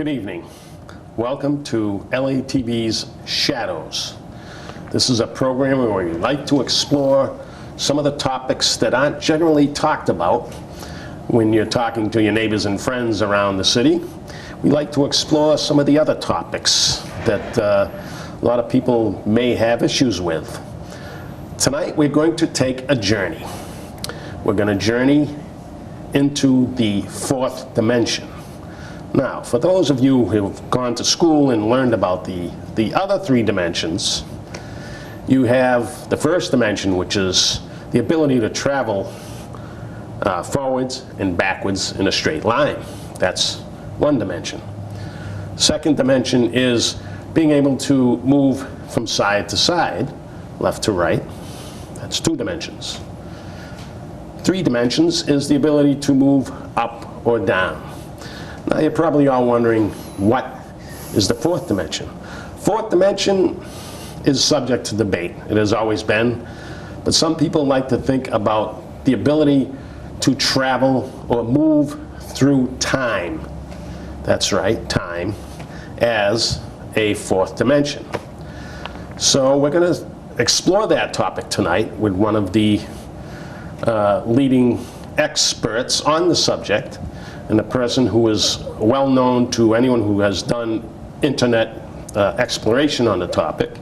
Good evening. Welcome to LTV's Shadows. This is a program where we like to explore some of the topics that aren't generally talked about when you're talking to your neighbors and friends around the city. We like to explore some of the other topics that a lot of people may have issues with. Tonight we're going to take a journey. We're going to journey into the fourth dimension. Now, for those of you who have gone to school and learned about the other three dimensions, you have the first dimension, which is the ability to travel forwards and backwards in a straight line. That's one dimension. Second dimension is being able to move from side to side, left to right. That's two dimensions. Three dimensions is the ability to move up or down. Now you're probably all wondering, what is the fourth dimension? Fourth dimension is subject to debate. It has always been. But some people like to think about the ability to travel or move through time. That's right, time, as a fourth dimension. So we're going to explore that topic tonight with one of the leading experts on the subject, and a person who is well known to anyone who has done internet exploration on the topic.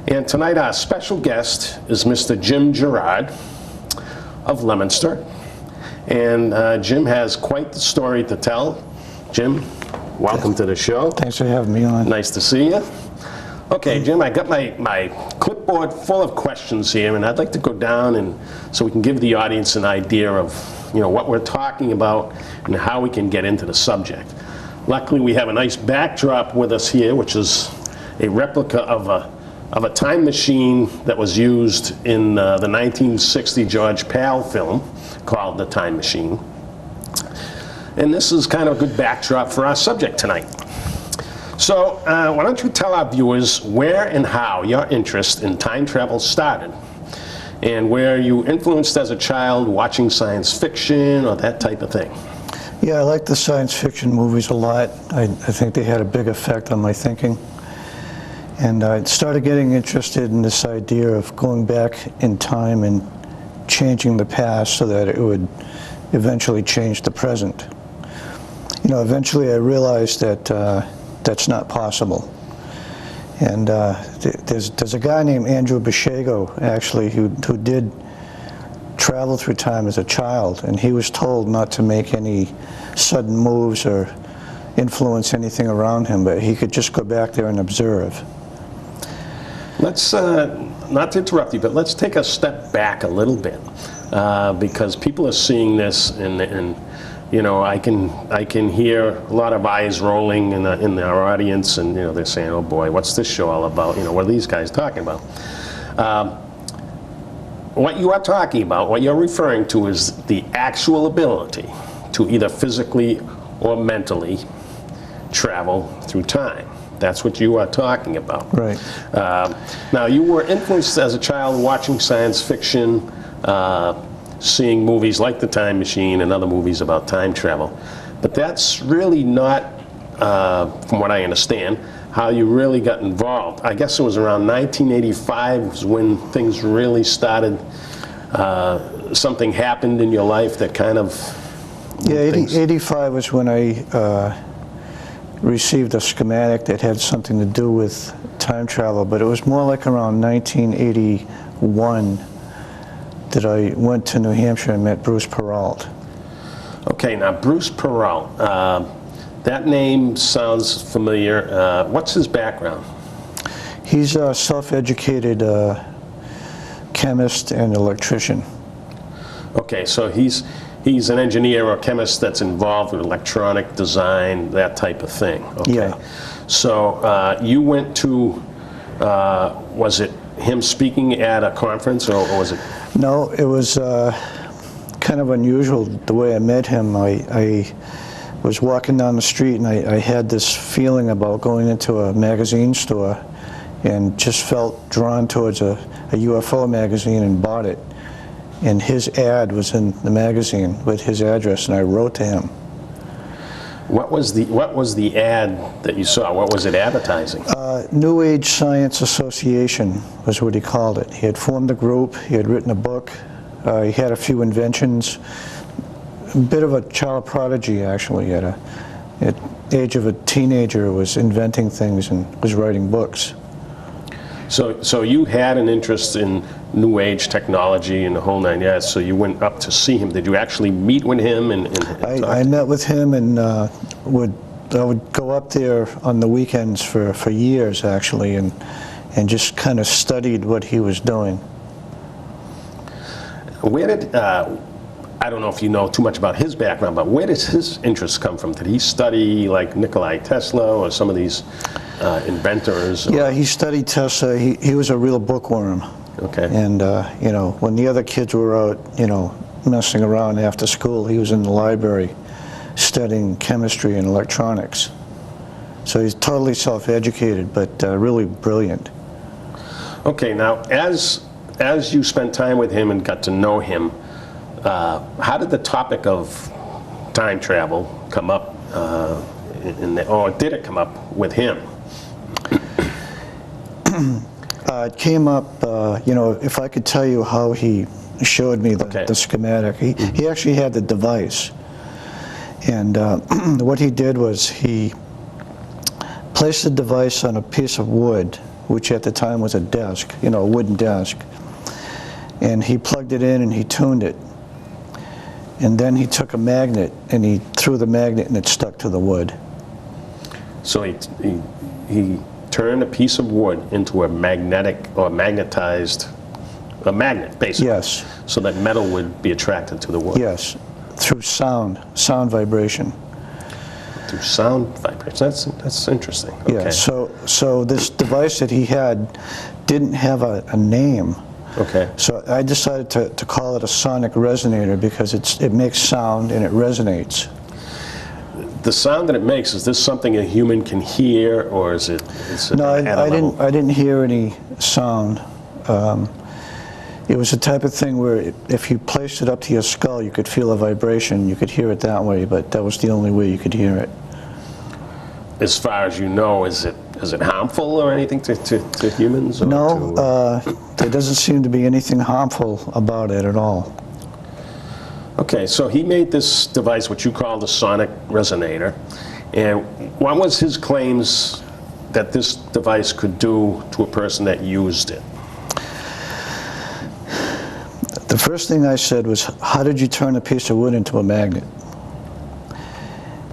And tonight our special guest is Mr. Jim Girouard of Leominster. And Jim has quite the story to tell. Jim, welcome to the show. Thanks for having me on. Nice to see you. Okay, Jim, I got my clipboard full of questions here, and I'd like to go down and so we can give the audience an idea of what we're talking about and how we can get into the subject. Luckily, we have a nice backdrop with us here, which is a replica of a time machine that was used in the 1960 George Pal film called The Time Machine. And this is kind of a good backdrop for our subject tonight. So why don't you tell our viewers where and how your interest in time travel started, and where you influenced as a child watching science fiction or that type of thing. Yeah, I like the science fiction movies a lot. I think they had a big effect on my thinking. And I started getting interested in this idea of going back in time and changing the past so that it would eventually change the present. Eventually I realized that that's not possible. And there's a guy named Andrew Bishego, actually, who did travel through time as a child, and he was told not to make any sudden moves or influence anything around him, but he could just go back there and observe. Let's, not to interrupt you, but let's take a step back a little bit, because people are seeing this, and I can hear a lot of eyes rolling in our audience, and they're saying, "Oh boy, what's this show all about? What are these guys talking about?" What you are talking about, what you're referring to, is the actual ability to either physically or mentally travel through time. That's what you are talking about. Right. Now, you were influenced as a child watching science fiction, seeing movies like The Time Machine and other movies about time travel. But that's really not, from what I understand, how you really got involved. I guess it was around 1985 was when things really started, something happened in your life that kind of... Yeah, 85 was when I received a schematic that had something to do with time travel, but it was more like around 1981 that I went to New Hampshire and met Bruce Peralt. Okay, now Bruce Peralt, that name sounds familiar. What's his background? He's a self-educated chemist and electrician. Okay, so he's an engineer or chemist that's involved with electronic design, that type of thing. Okay. Yeah. So you went to, was it him speaking at a conference, or was it? No, it was kind of unusual the way I met him. I was walking down the street and I had this feeling about going into a magazine store and just felt drawn towards a UFO magazine and bought it. And his ad was in the magazine with his address, and I wrote to him. What was the ad that you saw? What was it advertising? New Age Science Association was what he called it. He had formed a group, he had written a book, he had a few inventions, a bit of a child prodigy actually. At the age of a teenager, was inventing things and was writing books. So you had an interest in New Age technology and the whole nine yards, so you went up to see him. Did you actually meet with him and talk? I met with him, and I would go up there on the weekends for years actually, and just kind of studied what he was doing. Where did, I don't know if you know too much about his background, but where does his interest come from? Did he study like Nikola Tesla or some of these inventors? Yeah, he studied Tesla. He was a real bookworm. Okay. And, you know, when the other kids were out, you know, messing around after school, he was in the library studying chemistry and electronics. So he's totally self-educated, but really brilliant. Okay, now as you spent time with him and got to know him, how did the topic of time travel come up, or did it come up with him? It came up, you know, if I could tell you how he showed me the schematic. He actually had the device. And what he did was he placed the device on a piece of wood, which at the time was a desk, you know, a wooden desk. And he plugged it in and he tuned it. And then he took a magnet and he threw the magnet and it stuck to the wood. So he turned a piece of wood into a magnetic or magnetized, a magnet basically. Yes. So that metal would be attracted to the wood. Yes, through sound vibration. Through sound vibration. That's interesting. Okay. Yeah. So this device that he had didn't have a name. Okay. So I decided to call it a sonic resonator because it makes sound and it resonates. The sound that it makes, is this something a human can hear, or is it? No, I didn't hear any sound. It was the type of thing where if you placed it up to your skull, you could feel a vibration. You could hear it that way, but that was the only way you could hear it. As far as you know, is it harmful or anything to humans? Or no, there doesn't seem to be anything harmful about it at all. Okay, so he made this device, what you call the sonic resonator, and what was his claims that this device could do to a person that used it? The first thing I said was, how did you turn a piece of wood into a magnet?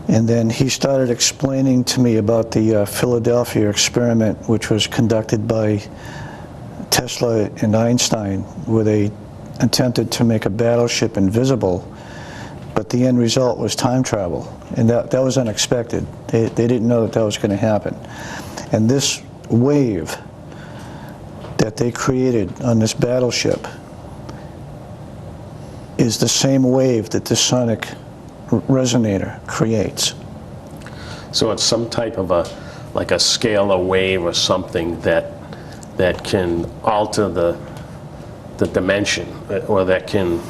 And then he started explaining to me about the Philadelphia experiment, which was conducted by Tesla and Einstein, where they attempted to make a battleship invisible, but the end result was time travel. And that was unexpected. They didn't know that was going to happen. And this wave that they created on this battleship is the same wave that the sonic resonator creates. So it's some type of like a scalar wave or something that can alter the dimension, or that can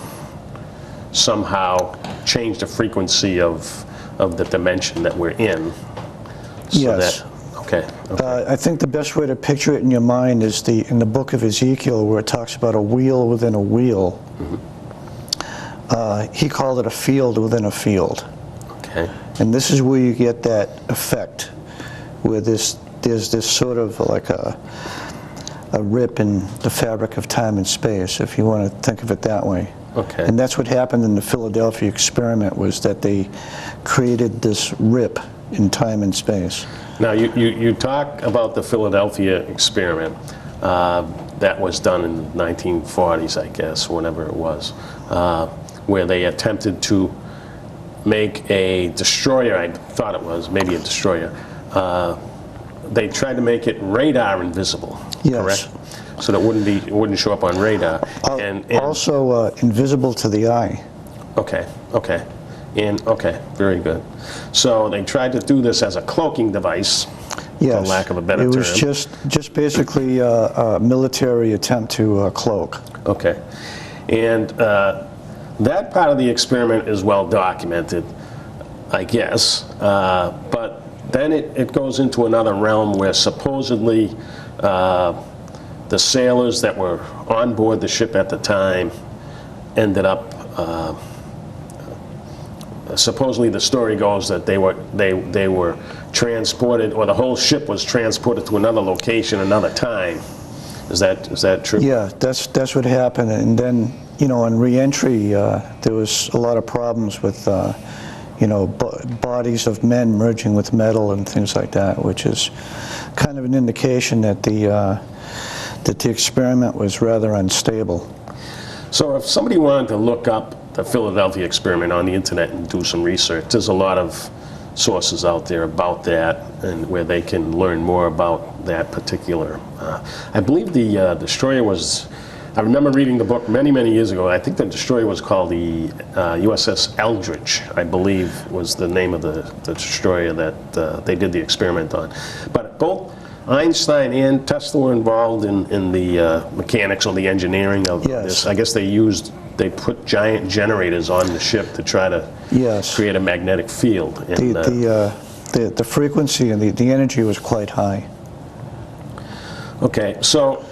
somehow change the frequency of the dimension that we're in. So yes. Okay. I think the best way to picture it in your mind is in the book of Ezekiel, where it talks about a wheel within a wheel. Mm-hmm. He called it a field within a field. Okay. And this is where you get that effect, where there's this sort of like a rip in the fabric of time and space, if you want to think of it that way. Okay. And that's what happened in the Philadelphia experiment, was that they created this rip in time and space. Now, you talk about the Philadelphia experiment that was done in the 1940s, I guess, whenever it was, where they attempted to make a destroyer, I thought it was, maybe a destroyer. They tried to make it radar invisible, yes. Correct? So that it wouldn't show up on radar. And also invisible to the eye. Okay, very good. So they tried to do this as a cloaking device, yes. for lack of a better term. It was just basically a military attempt to cloak. Okay. And that part of the experiment is well documented. I guess. But then it goes into another realm where supposedly the sailors that were on board the ship at the time ended up, supposedly the story goes that they were transported, or the whole ship was transported to another location, another time. Is that true? Yeah, that's what happened. And then, you know, on re-entry, there was a lot of problems with, you know, bodies of men merging with metal and things like that, which is kind of an indication that the experiment was rather unstable. So if somebody wanted to look up the Philadelphia experiment on the internet and do some research, there's a lot of sources out there about that, and where they can learn more about that particular. I believe the destroyer was, I remember reading the book many, many years ago. I think the destroyer was called the USS Eldridge, I believe was the name of the destroyer that they did the experiment on. But both Einstein and Tesla were involved in the mechanics or the engineering of this. I guess they put giant generators on the ship to try to create a magnetic field. And, the frequency and the energy was quite high. Okay, so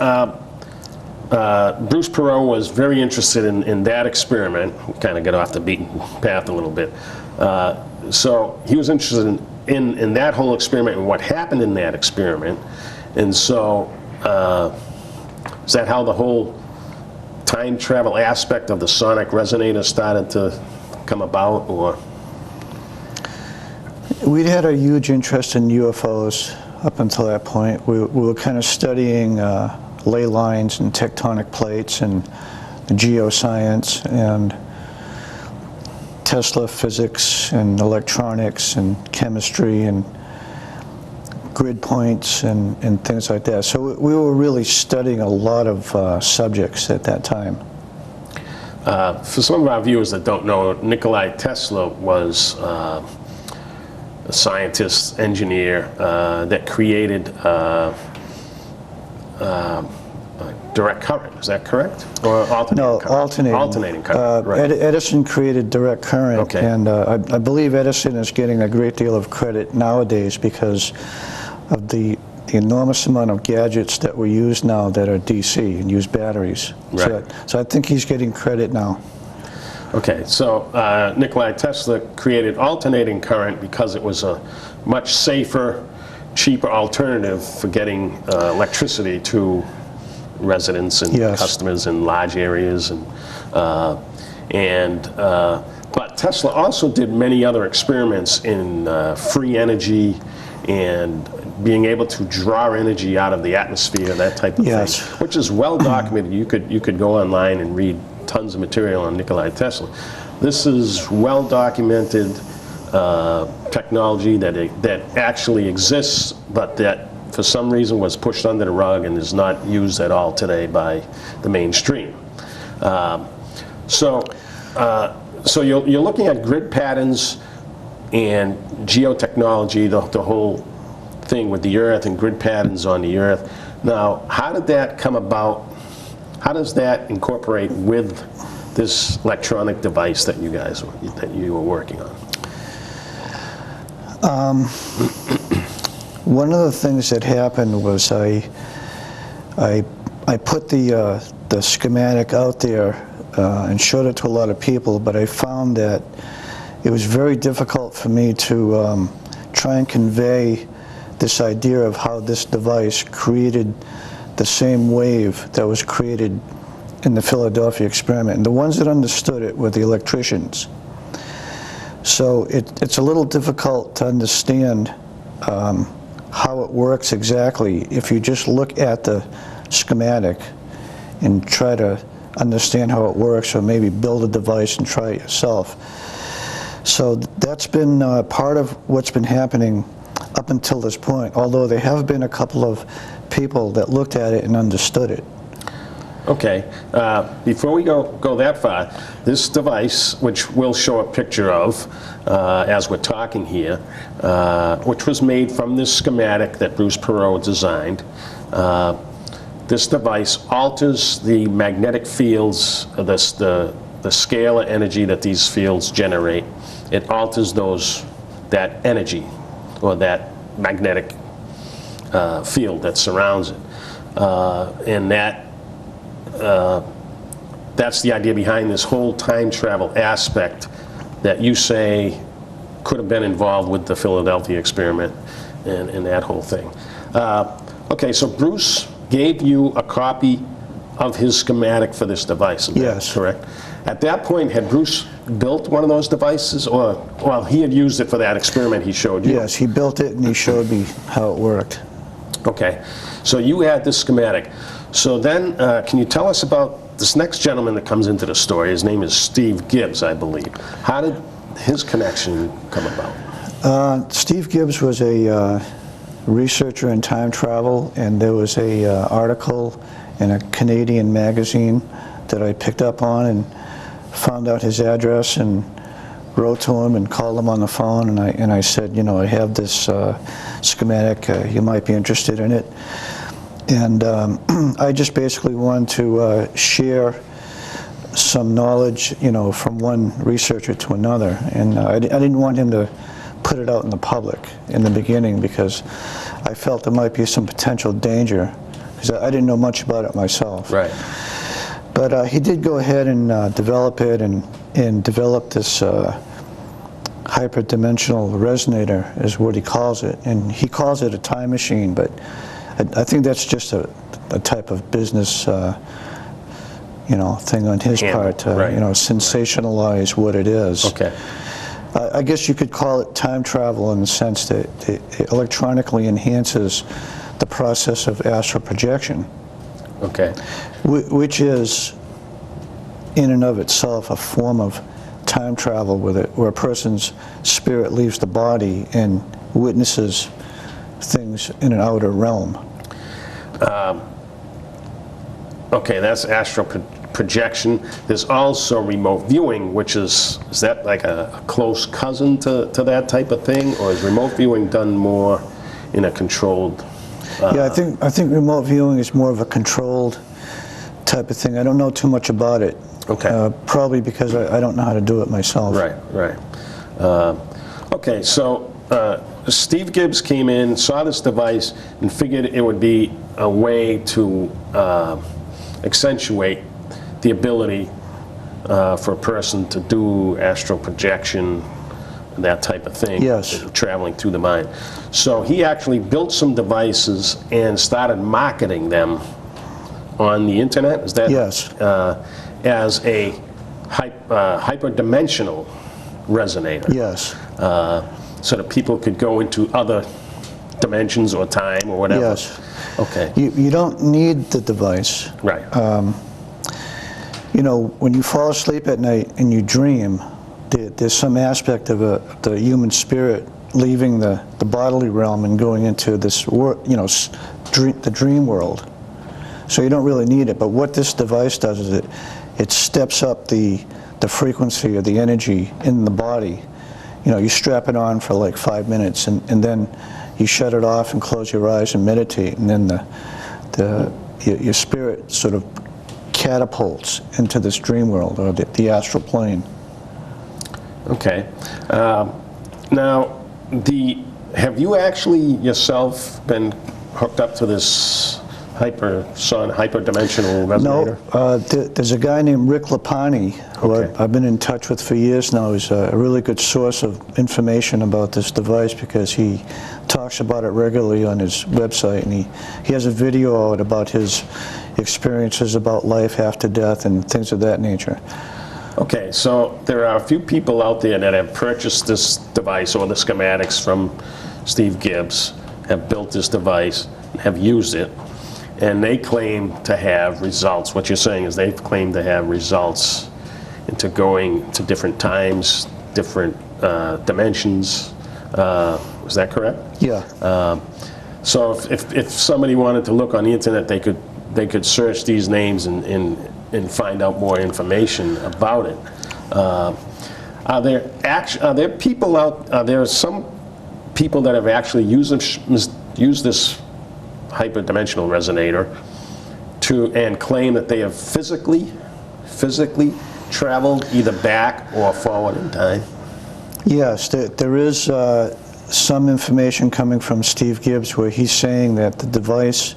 Bruce Perot was very interested in that experiment. We kind of got off the beaten path a little bit. So he was interested in that whole experiment and what happened in that experiment. And so is that how the whole time travel aspect of the sonic resonator started to come about, or? We'd had a huge interest in UFOs up until that point. We were kind of studying ley lines and tectonic plates and geoscience and Tesla physics and electronics and chemistry and grid points and things like that. So we were really studying a lot of subjects at that time. For some of our viewers that don't know, Nikola Tesla was a scientist, engineer that created direct current. Is that correct? Or alternating current? Alternating current, right. Edison created direct current, okay. And I believe Edison is getting a great deal of credit nowadays because of the enormous amount of gadgets that we use now that are DC and use batteries. Right. So I think he's getting credit now. Okay, so Nikola Tesla created alternating current because it was a much safer, cheaper alternative for getting electricity to residents and customers in large areas, but Tesla also did many other experiments in free energy and being able to draw energy out of the atmosphere, that type of thing, which is well documented. You could go online and read tons of material on Nikola Tesla. This is well documented technology that actually exists, but that for some reason was pushed under the rug and is not used at all today by the mainstream. So you're looking at grid patterns and geotechnology, the whole thing with the Earth and grid patterns on the Earth. Now, how did that come about? How does that incorporate with this electronic device that you were working on? One of the things that happened was I put the schematic out there and showed it to a lot of people, but I found that it was very difficult for me to try and convey this idea of how this device created the same wave that was created in the Philadelphia experiment. And the ones that understood it were the electricians. So it's a little difficult to understand how it works exactly if you just look at the schematic and try to understand how it works, or maybe build a device and try it yourself. So that's been part of what's been happening up until this point, although there have been a couple of people that looked at it and understood it. Okay, before we go that far, this device, which we'll show a picture of as we're talking here, which was made from this schematic that Bruce Perot designed, this device alters the magnetic fields, the the scale of energy that these fields generate, it alters that energy or that magnetic field that surrounds it. And that's the idea behind this whole time travel aspect that you say could have been involved with the Philadelphia experiment and that whole thing. Okay, so Bruce gave you a copy of his schematic for this device, is that correct? At that point, had Bruce built one of those devices, or, well, he had used it for that experiment he showed you? Yes, he built it and he showed me how it worked. Okay, so you had this schematic. So then, can you tell us about this next gentleman that comes into the story? His name is Steve Gibbs, I believe. How did his connection come about? Steve Gibbs was a researcher in time travel, and there was a article in a Canadian magazine that I picked up on and found out his address and wrote to him and called him on the phone, and I said, you know, I have this schematic, you might be interested in it. And I just basically wanted to share some knowledge, you know, from one researcher to another, and I didn't want him to put it out in the public in the beginning because I felt there might be some potential danger, because I didn't know much about it myself. Right. But he did go ahead and develop it and develop this hyperdimensional resonator is what he calls it, and he calls it a time machine, but I think that's just a type of business you know, thing on his part to you know, sensationalize what it is. Okay. I guess you could call it time travel in the sense that it electronically enhances the process of astral projection. Okay. Which is, in and of itself, a form of time travel where a person's spirit leaves the body and witnesses things in an outer realm. Okay, that's astral projection. There's also remote viewing, which is that like a close cousin to that type of thing, or is remote viewing done more in a controlled? Yeah, I think remote viewing is more of a controlled type of thing. I don't know too much about it. Okay. Probably because I don't know how to do it myself. Right, right. Okay, so Steve Gibbs came in, saw this device, and figured it would be a way to accentuate the ability for a person to do astral projection, that type of thing. Yes. Traveling through the mind. So he actually built some devices and started marketing them on the internet. Is that? Yes. As a hyperdimensional resonator. Yes. So that people could go into other dimensions or time or whatever. Yes. Okay. You don't need the device. Right. You know, when you fall asleep at night and you dream, there's some aspect of the human spirit leaving the bodily realm and going into this world, you know, the dream world. So you don't really need it. But what this device does is it steps up the frequency or the energy in the body. You know, you strap it on for like 5 minutes, and then you shut it off and close your eyes and meditate, and then your spirit sort of catapults into this dream world or the astral plane. Okay. Now, have you actually yourself been hooked up to this hyperdimensional resonator? No, there's a guy named Rick Lapani who I've been in touch with for years now. He's a really good source of information about this device because he talks about it regularly on his website, and he has a video out about his experiences about life after death and things of that nature. Okay, so there are a few people out there that have purchased this device or the schematics from Steve Gibbs, have built this device, have used it, and they claim to have results. What you're saying is they've claimed to have results into going to different times, different dimensions. Is that correct? Yeah. So if somebody wanted to look on the internet, they could search these names and find out more information about it. Are there some people that have actually used this hyperdimensional resonator and claim that they have physically traveled either back or forward in time? Yes, there is some information coming from Steve Gibbs where he's saying that the device,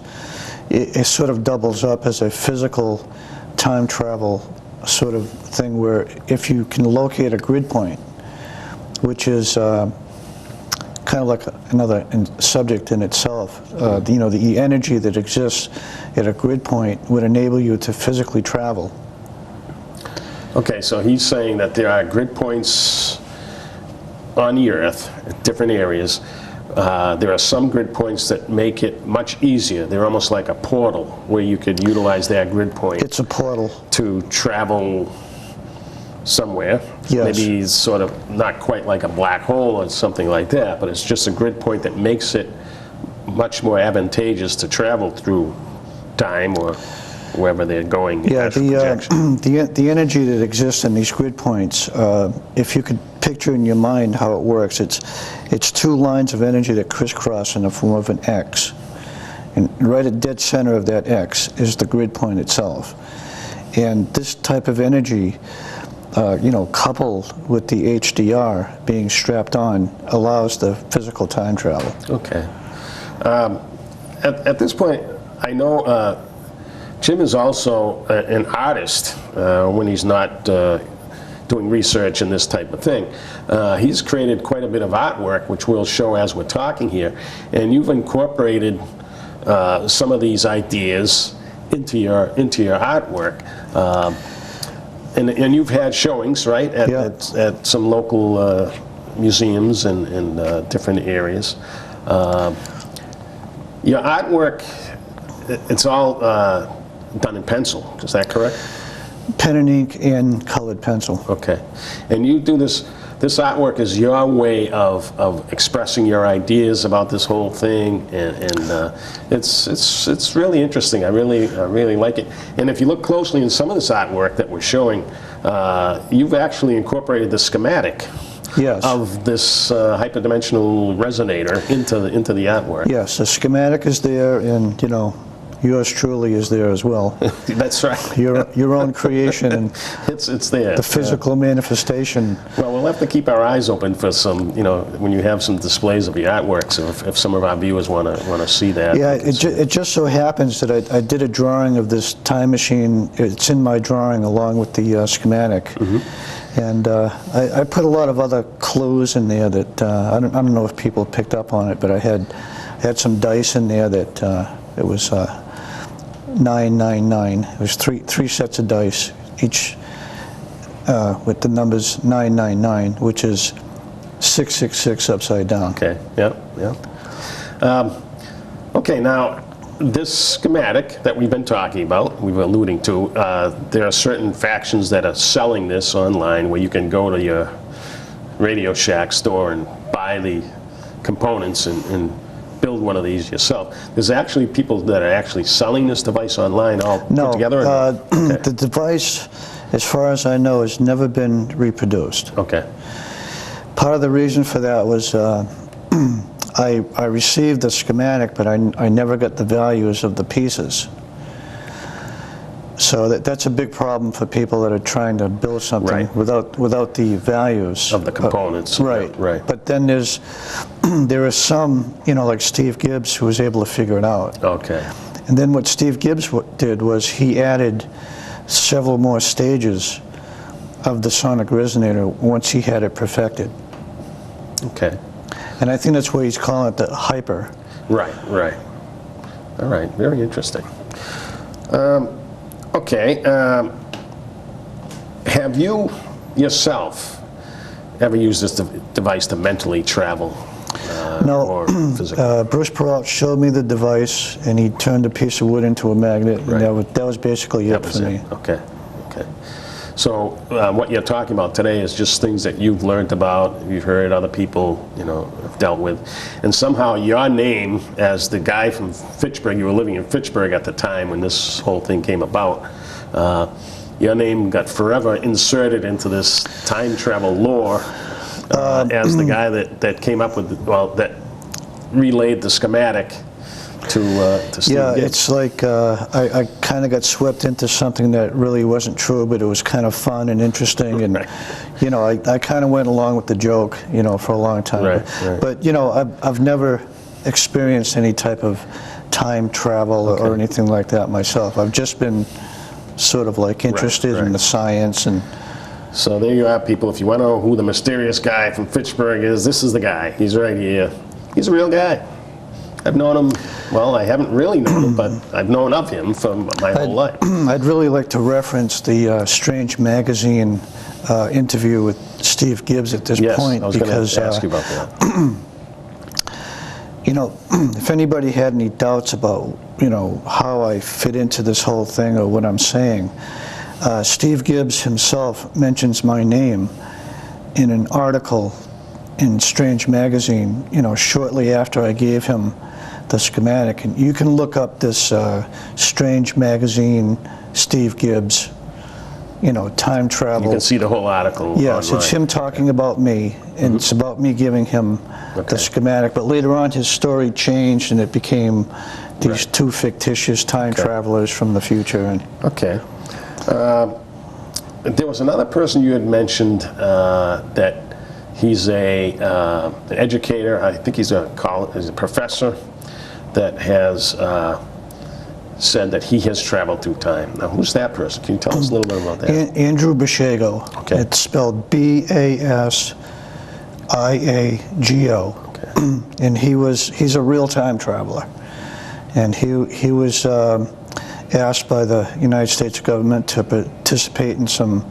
it sort of doubles up as a physical time travel sort of thing, where if you can locate a grid point, which is kind of like another subject in itself, you know, the energy that exists at a grid point would enable you to physically travel. Okay, so he's saying that there are grid points on the Earth at different areas. There are some grid points that make it much easier. They're almost like a portal where you could utilize that grid point. It's a portal. To travel somewhere. Yes. Maybe sort of not quite like a black hole or something like that, but it's just a grid point that makes it much more advantageous to travel through time or wherever they're going. Yeah, the energy that exists in these grid points, if you could picture in your mind how it works, it's two lines of energy that crisscross in the form of an X. And right at dead center of that X is the grid point itself. And this type of energy, you know, coupled with the HDR being strapped on, allows the physical time travel. Okay. At this point, I know Jim is also an artist when he's not doing research and this type of thing. He's created quite a bit of artwork, which we'll show as we're talking here, and you've incorporated some of these ideas into your artwork. And you've had showings, right, at some local museums and different areas. Your artwork, it's all done in pencil, is that correct? Pen and ink and colored pencil. Okay. And you do this artwork is your way of expressing your ideas about this whole thing, and it's really interesting. I really like it. And if you look closely in some of this artwork that we're showing, you've actually incorporated the schematic. Yes. Of this hyperdimensional resonator into the artwork. Yes, the schematic is there, and you know, yours truly is there as well. That's right. Your own creation, and it's there. The physical manifestation. Well, we'll have to keep our eyes open for some, you know, when you have some displays of your artwork. So if some of our viewers want to see that. Yeah, it just so happens that I did a drawing of this time machine. It's in my drawing along with the schematic. Mm-hmm. And I put a lot of other clues in there that I don't know if people picked up on it, but I had some dice in there that it was 999. It was three sets of dice, each with the numbers 999, which is 666 upside down. Okay. Yeah. Okay. Now, this schematic that we've been talking about, we were alluding to, there are certain factions that are selling this online where you can go to your Radio Shack store and buy the components and build one of these yourself. There's actually people that are actually selling this device online all put together? Okay. The device, as far as I know, has never been reproduced. Okay. Part of the reason for that was I received the schematic, but I never got the values of the pieces. So that's a big problem for people that are trying to build something without the values of the components. Right. But then there are some, you know, like Steve Gibbs, who was able to figure it out. Okay. And then what Steve Gibbs did was he added several more stages of the sonic resonator once he had it perfected. Okay. And I think that's why he's calling it the hyper. Right. All right, very interesting. Okay, have you yourself ever used this device to mentally travel? No, or physically? Bruce Peralt showed me the device, and he turned a piece of wood into a magnet, and that was basically it for me. Okay. So what you're talking about today is just things that you've learned about, you've heard other people, you know, have dealt with, and somehow your name, as the guy from Fitchburg, you were living in Fitchburg at the time when this whole thing came about, your name got forever inserted into this time travel lore as the guy that came up with, that relayed the schematic to Steve Yeah, Gibbs. it's like I kind of got swept into something that really wasn't true, but it was kind of fun and interesting, and you know, I kind of went along with the joke, you know, for a long time. Right. But you know, I've never experienced any type of time travel or anything like that myself. I've just been sort of like interested in the science. And so there you are, people. If you want to know who the mysterious guy from Fitchburg is, this is the guy. He's right here. He's a real guy. I've known him, well, I haven't really known him, but I've known of him for my whole life. I'd really like to reference the Strange Magazine interview with Steve Gibbs at this point. I was going to ask you about that. You know, if anybody had any doubts about, you know, how I fit into this whole thing or what I'm saying, Steve Gibbs himself mentions my name in an article in Strange Magazine, you know, shortly after I gave him the schematic. And you can look up this Strange Magazine, Steve Gibbs, you know, time travel. You can see the whole article Yes, online. it's him talking about me, and it's about me giving him the schematic. But later on, his story changed, and it became these two fictitious time travelers from the future. And Okay. There was another person you had mentioned that he's an educator. I think he's a professor that has said that he has traveled through time. Now, who's that person? Can you tell us a little bit about that? Andrew Bashago. Okay. It's spelled B-A-S-I-A-G-O. Okay. And he's a real time traveler. And he was asked by the United States government to participate in some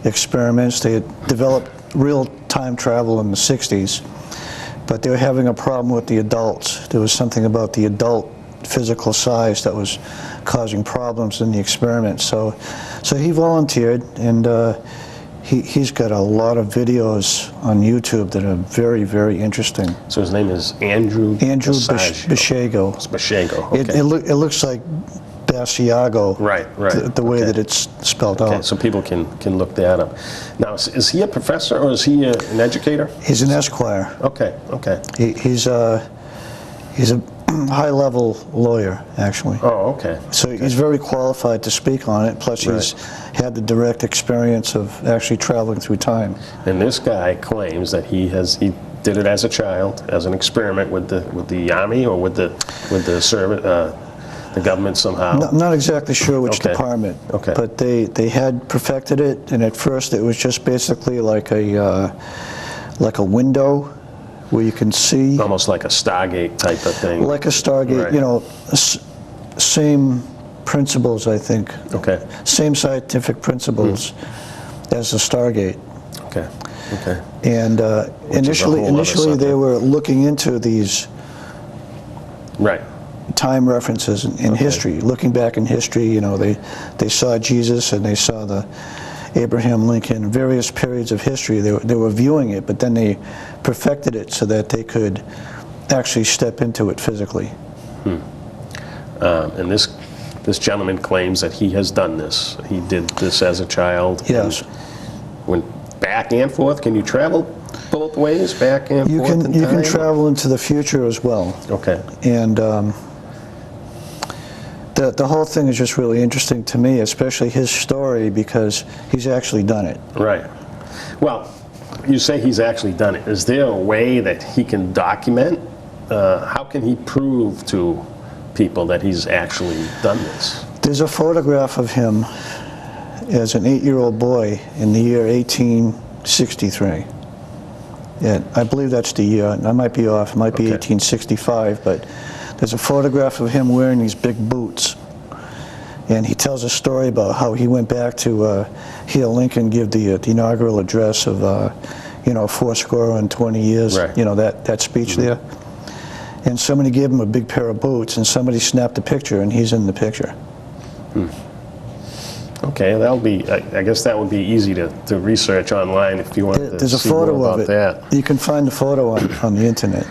experiments. They had developed real time travel in the 60s, but they were having a problem with the adults. There was something about the adult physical size that was causing problems in the experiment. So he volunteered, and he's got a lot of videos on YouTube that are very, very interesting. So his name is Andrew Bashago. It's Bashago. Okay. It looks like Basiago, Right. the way that it's spelled Okay, out. so people can look that up. Now, is he a professor or is he an educator? He's an Esquire. Okay. He's a high-level lawyer, actually. Oh, okay. So he's very qualified to speak on it. Plus, he's had the direct experience of actually traveling through time. And this guy claims that he did it as a child, as an experiment with the army or with the service, the government somehow. I'm not exactly sure which department, but they had perfected it, and at first it was just basically like a window where you can see. Almost like a Stargate type of thing. Like a Stargate, Right. you know, same principles, I think. Okay. Same scientific principles as the Stargate. Okay. And initially they were looking into these time references in history, looking back in history. You know, they saw Jesus and they saw the Abraham Lincoln, various periods of history. They were viewing it, but then they perfected it so that they could actually step into it physically. And this gentleman claims that he has done this. He did this as a child. Yes. Went back and forth. Can you travel both ways, back and forth in time? You can travel into the future as well. Okay. And the whole thing is just really interesting to me, especially his story, because he's actually done it. Right. Well, you say he's actually done it. Is there a way that he can document? How can he prove to people that he's actually done this? There's a photograph of him as an 8-year-old boy in the year 1863. Yeah, I believe that's the year. I might be off. It might be 1865, but there's a photograph of him wearing these big boots. And he tells a story about how he went back to hear Lincoln give the inaugural address of, 80 years, you know, that speech there. And somebody gave him a big pair of boots, and somebody snapped a picture, and he's in the picture. Okay, that'll be. I guess that would be easy to research online if you want to There's a see more photo about of it. that. You can find the photo on the internet.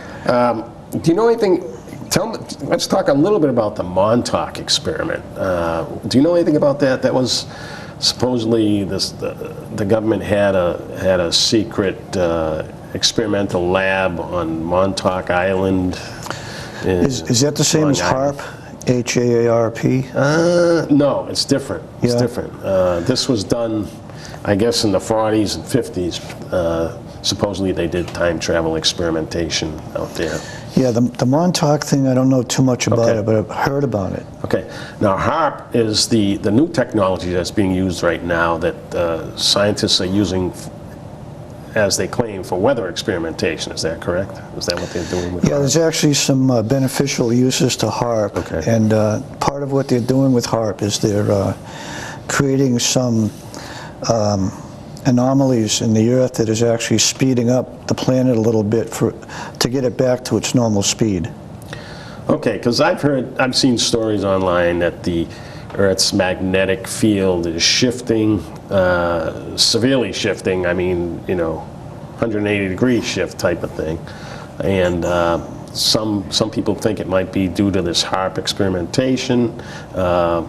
Do you know anything? Tell me. Let's talk a little bit about the Montauk experiment. Do you know anything about that? That was supposedly the government had a secret experimental lab on Montauk Island. Is that the same as Long Island. HAARP? H-A-A-R-P? No, it's different. It's Yeah. different. This was done, I guess, in the 40s and 50s. Supposedly they did time travel experimentation out there. Yeah, the Montauk thing, I don't know too much about Okay. it, but I've heard about it. Okay, now HAARP is the new technology that's being used right now that scientists are using, as they claim, for weather experimentation. Is that correct? Is that what they're doing with Yeah, HAARP? there's actually some beneficial uses to HAARP. Okay. And part of what they're doing with HAARP is they're creating some anomalies in the Earth that is actually speeding up the planet a little bit to get it back to its normal speed. Okay, because I've seen stories online that the Earth's magnetic field is shifting, severely shifting. I mean, 180-degree shift type of thing. And some people think it might be due to this HAARP experimentation. I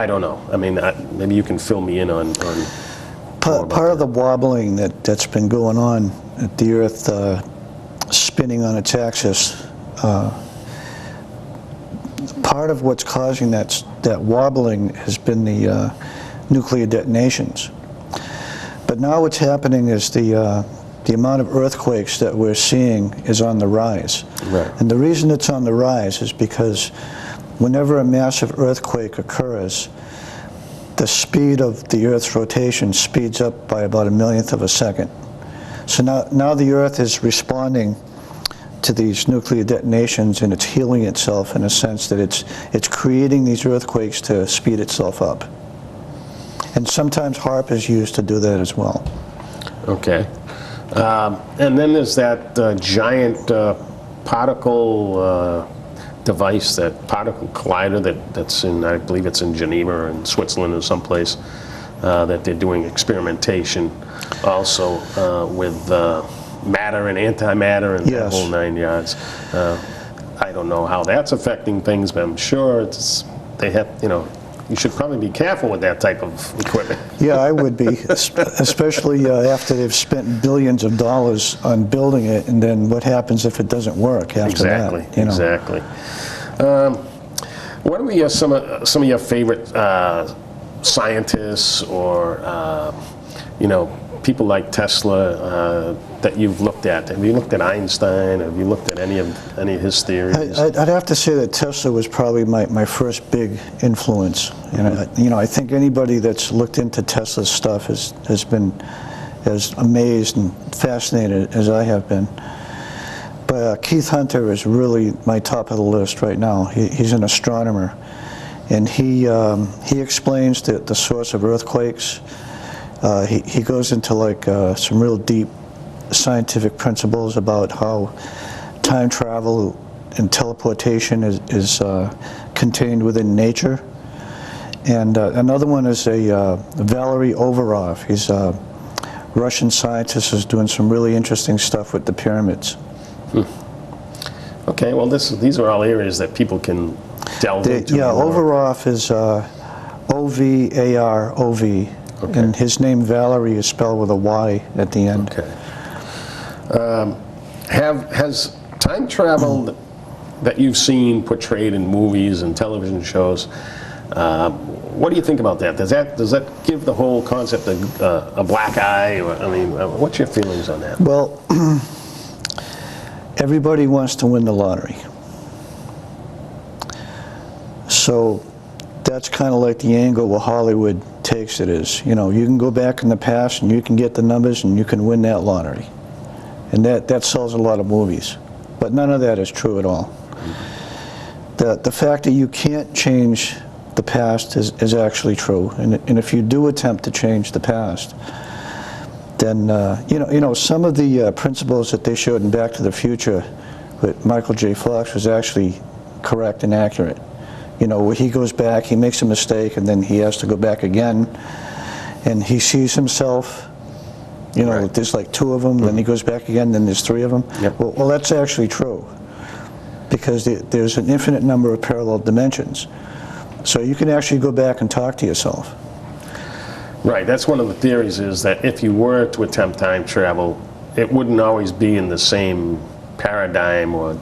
don't know. I mean, maybe you can fill me in on Part of the wobbling that's been going on at the Earth spinning on its axis, part of what's causing that wobbling has been the nuclear detonations. But now what's happening is the amount of earthquakes that we're seeing is on the rise. Right. And the reason it's on the rise is because whenever a massive earthquake occurs, the speed of the Earth's rotation speeds up by about 1/1,000,000th of a second. So now the Earth is responding to these nuclear detonations, and it's healing itself in a sense that it's creating these earthquakes to speed itself up. And sometimes HAARP is used to do that as well. Okay. And then there's that giant particle device, that particle collider that's in, I believe it's in Geneva or in Switzerland or someplace, that they're doing experimentation also with matter and antimatter and Yes. the whole 9 yards. I don't know how that's affecting things, but I'm sure they have, you should probably be careful with that type of equipment. Yeah, I would be, especially after they've spent billions of dollars on building it, and then what happens if it doesn't work after Exactly, that? exactly. What are some of your favorite scientists or people like Tesla that you've looked at? Have you looked at Einstein? Have you looked at any of his theories? I'd have to say that Tesla was probably my first big influence. And I think anybody that's looked into Tesla's stuff has been as amazed and fascinated as I have been. But Keith Hunter is really my top of the list right now. He's an astronomer, and he explains the source of earthquakes. He goes into some real deep scientific principles about how time travel and teleportation is contained within nature. And another one is Valery Overov. He's a Russian scientist who's doing some really interesting stuff with the pyramids. Okay, well, these are all areas that people can delve into. Yeah, more. Overov is O-V-A-R-O-V, Okay. and his name Valery is spelled with a Y at the end. Okay. Has time travel that you've seen portrayed in movies and television shows, what do you think about that? Does that give the whole concept a black eye? What's your feelings on that? Well, everybody wants to win the lottery. So that's kind of like the angle where Hollywood takes it is, you can go back in the past and you can get the numbers and you can win that lottery. And that sells a lot of movies. But none of that is true at all. The fact that you can't change the past is actually true. And if you do attempt to change the past, then some of the principles that they showed in Back to the Future with Michael J. Fox was actually correct and accurate. Where he goes back, he makes a mistake, and then he has to go back again, and he sees himself. Right. There's like two of them, then he goes back again, then there's three of them. Yep. Well, that's actually true, because there's an infinite number of parallel dimensions. So you can actually go back and talk to yourself. Right, that's one of the theories, is that if you were to attempt time travel, it wouldn't always be in the same paradigm or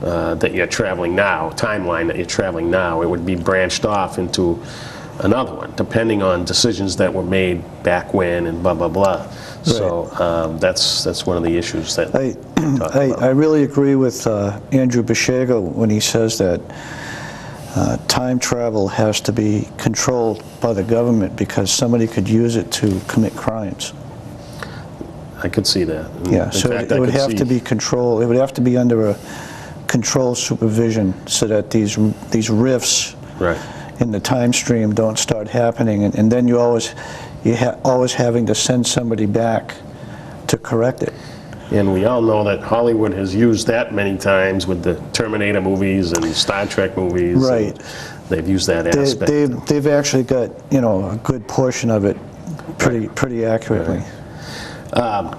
that you're traveling now, timeline that you're traveling now, it would be branched off into another one, depending on decisions that were made back when and blah, blah, blah. Right. So that's one of the issues that I really agree with Andrew Bishego when he says that time travel has to be controlled by the government because somebody could use it to commit crimes. I could see that. Yeah, so it would have to be controlled. It would have to be under a controlled supervision so that these rifts in the time stream don't start happening, and then you're always having to send somebody back to correct it. And we all know that Hollywood has used that many times with the Terminator movies and Star Trek movies. Right. They've used that aspect. They've actually got, you know, a good portion of it pretty accurately. Right.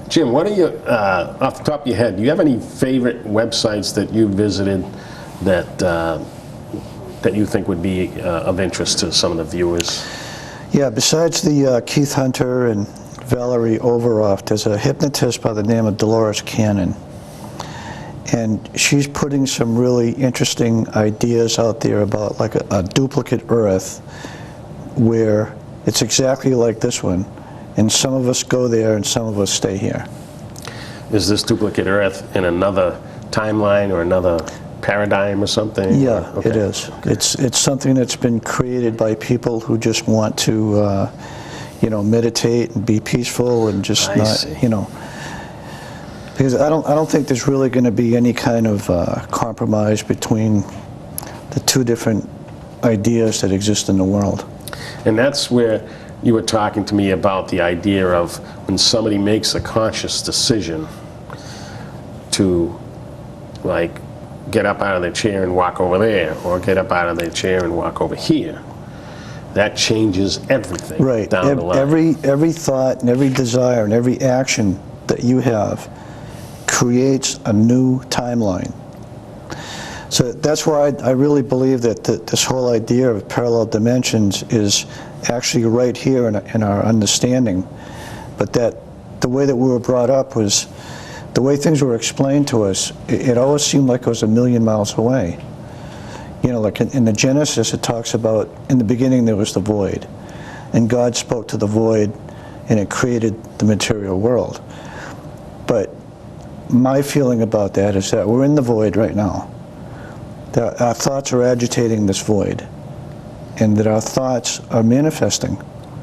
Jim, what are you, off the top of your head, do you have any favorite websites that you visited that you think would be of interest to some of the viewers? Yeah, besides the Keith Hunter and Valerie Overoff, there's a hypnotist by the name of Dolores Cannon. And she's putting some really interesting ideas out there about like a duplicate Earth where it's exactly like this one. And some of us go there and some of us stay here. Is this duplicate Earth in another timeline or another paradigm or something? Yeah, okay. It is. Okay. It's something that's been created by people who just want to you know, meditate and be peaceful and just you know, because I don't think there's really going to be any kind of compromise between the two different ideas that exist in the world. And that's where you were talking to me about the idea of when somebody makes a conscious decision to, like, get up out of their chair and walk over there, or get up out of their chair and walk over here. That changes everything down the line. Every thought and every desire and every action that you have creates a new timeline. So that's why I really believe that this whole idea of parallel dimensions is actually right here in our understanding, but that the way that we were brought up was, the way things were explained to us, it always seemed like it was a million miles away. You know, like in the Genesis, it talks about, in the beginning there was the void, and God spoke to the void, and it created the material world. But my feeling about that is that we're in the void right now. That our thoughts are agitating this void, and that our thoughts are manifesting.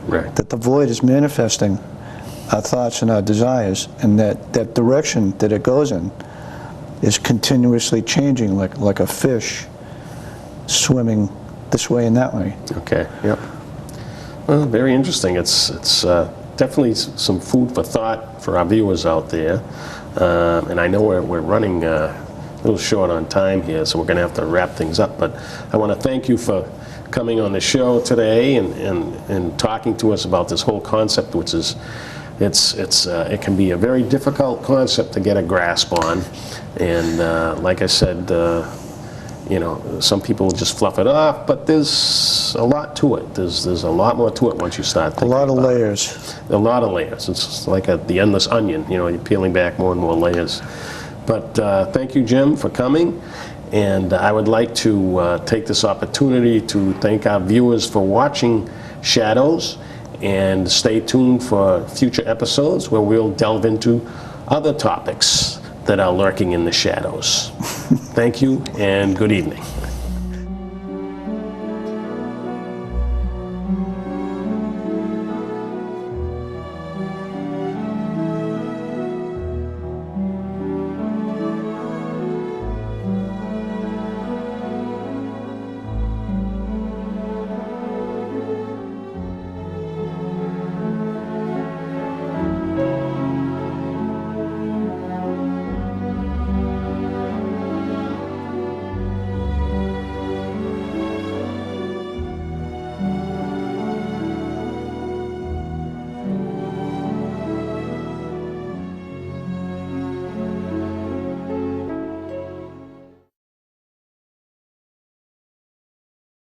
Right. That the void is manifesting our thoughts and our desires, and that direction that it goes in is continuously changing, like a fish swimming this way and that way. Okay, yep. Well, very interesting. It's definitely some food for thought for our viewers out there. And I know we're running a little short on time here, so we're going to have to wrap things up. But I want to thank you for coming on the show today and talking to us about this whole concept, which is it can be a very difficult concept to get a grasp on. And like I said, you know, some people just fluff it off, but there's a lot to it. There's a lot more to it once you start thinking about it. A lot of layers. A lot of layers. It's like the endless onion. You know, you're peeling back more and more layers. But thank you, Jim, for coming. And I would like to take this opportunity to thank our viewers for watching Shadows, and stay tuned for future episodes where we'll delve into other topics that are lurking in the shadows. Thank you, and good evening.